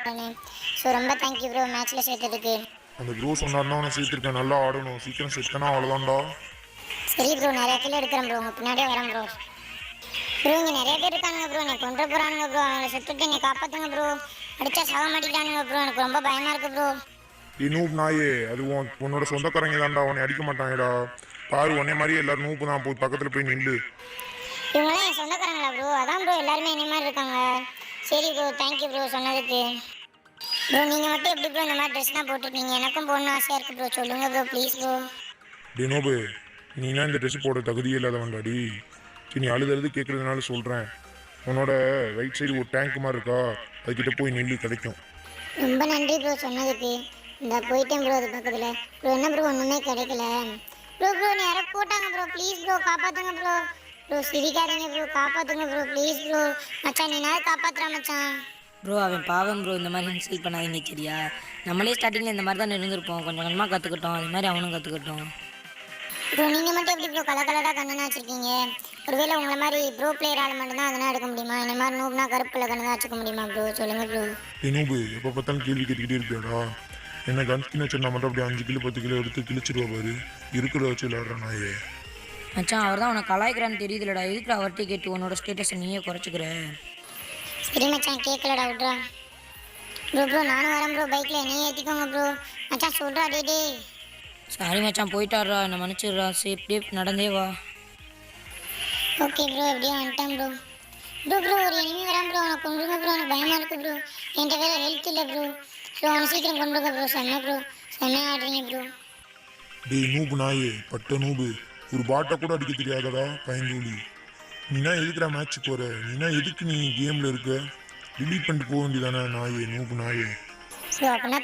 ஆடுறேன்னு. So ரொம்ப thank you bro மேட்ச்சில் சேர்த்ததுக்கு. அந்த ப்ரோ சொன்னார்னா அவனை சேர்த்துருக்கேன், நல்லா ஆடணும், சீக்கிரம் செத்தனா அவ்வளோதான்டா. சரி ப்ரோ, நிறைய கிலோ எடுக்கிறேன் ப்ரோ, உங்கள் பின்னாடியே வரேன் ப்ரோ. ப்ரோ இங்கே நிறைய பேர் இருக்கானுங்க ப்ரோ, என்னை கொண்டு போகிறானுங்க ப்ரோ, அவனை செத்துட்டு என்னை காப்பாற்றுங்க ப்ரோ. அடித்தா சாக மாட்டேங்கிறானுங்க ப்ரோ, எனக்கு ரொம்ப பயமாக இருக்குது ப்ரோ. நூப் நாயே, அது உன்னோட சொந்தக்காரங்க தான்டா, உன்னை அடிக்க மாட்டாங்கடா. பாரு உன்னை மாதிரியே எல்லாரும் நூப்பு தான், போய் பக்கத்தில் போய் நில்லு. இவங்களாம் என் சொந்தக்காரங்களா ப்ரோ? அதான் ப்ரோ எல்லாருமே என்ன மாதிரி இருக்காங்க. சரி ப்ரோ, தேங்க்யூ ப்ரோ சொன்னதுக்கு. ப்ரோ நீங்கள் மட்டும் எப்படி ப்ரோ இந்த மாதிரி ட்ரெஸ் தான் போட்டுருக்கீங்க? எனக்கும் போடணும் ஆசையாக இருக்குது ப்ரோ, சொல்லுங்கள் ப்ரோ ப்ளீஸ் ப்ரோ. நோபு, நீனா இந்த ட்ரெஸ் போட தகுதியே இல்லாதவன்டாடி. சரி நீ அழுது கேட்குறதுனால சொல்கிறேன், உன்னோட ரைட் சைடு ஒரு டேங்க் மாதிரி இருக்கா, அதுக்கிட்ட போய் நில்லு, கிடைக்கும். ரொம்ப நன்றி ப்ரோ சொன்னதுக்கு. இந்த போயிட்டேன் ப்ரோ அது பக்கத்தில். ப்ரோ என்ன ப்ரோ ஒன்றுமே கிடைக்கல. ப்ரோ நீ யாரோ போட்டாங்க ப்ரோ, ப்ளீஸ் ப்ரோ காப்பாற்றுங்க ப்ரோ. ப்ரோ சிரிக்காதீங்க ப்ரோ, காப்பாற்றுங்க ப்ரோ ப்ளீஸ் ப்ரோ. மச்சான் நீ நான் காப்பாற்றுறா மச்சான். ப்ரோ அவன் பாவம் ப்ரோ, இந்த மாதிரி இன்சல்ட் பண்ணாதீங்க சரியா? நம்மளே ஸ்டார்டிங்கில் இந்த மாதிரி தான் இருந்திருப்போம், கொஞ்சம் கொஞ்சமாக கற்றுக்கிட்டோம், அது மாதிரி அவனும் கற்றுக்கிட்டோம். ப்ரோ நீங்கள் மட்டும் எப்படி ப்ரோ கலராக கண்ணா வச்சுருக்கீங்க? ஒருவேளை உங்களை மாதிரி ப்ரோ பிளேயரால் மட்டும்தான் அதெல்லாம் எடுக்க முடியுமா? இந்த மாதிரி நூப்னா கருப்பில் கண்ணு தான் வச்சுக்க முடியுமா ப்ரோ? சொல்லுங்கள் ப்ரோ. நூபு, எப்போ பார்த்தாலும் கேள்வி கேட்டுக்கிட்டே இருப்பியாடா. என்ன கன்ஸ்கின் வச்சுருந்தா மட்டும் அப்படி 5 கிலோ 10 கிலோ எடுத்து கிழிச்சிருவா பாரு, இருக்கிறத வச்சு விளையாடுறான் நாயே. மச்சான் அவர் தான் உன்னை கலாய்க்கிறான்னு தெரியுதுலடா, எதுக்கு அவர்கிட்ட கேட்டு உன்னோட ஸ்டேட்டஸை நீயே குறைச்சிக்கிற? சரி மச்சான் கேட்கலடா விட்றா. ப்ரோ நானும் வரேன் ப்ரோ, பைக்கில் என்னையே ஏற்றிக்கோங்க ப்ரோ. மச்சான் சொல்கிறா டே. சாரி மச்சான், போயிட்டாரா, என்னை மன்னிச்சிடுறா, சேஃப்டியே நடந்தே வா. ஓகே ப்ரோ, எப்படியும் வந்துட்டேன் ப்ரோ. ப்ரோ ஒரு எனிமி வரேன் ப்ரோ, உனக்கு கொண்டுருங்க ப்ரோ, எனக்கு பயமாக இருக்குது ப்ரோ. என்கிட்ட வேறு ஹெல்த் இல்லை ப்ரோ. அவனை சீக்கிரம் கொண்டுருங்க ப்ரோ. செம்மையாக ஆடுறீங்க ப்ரோ. டேய் நூபு நாயே, பட்ட நூபு, ஒரு பாட்டை கூட அடிக்க தெரியாதடா பயந்தூலி. நீனா எதுக்குடா மேட்ச் போகிற? நீனா எதுக்கு நீ கேமில் இருக்க? டிலீட் பண்ணிட்டு போக வேண்டியதானே நாயே, நூபு நாயே. ஸோ அப்படின்னா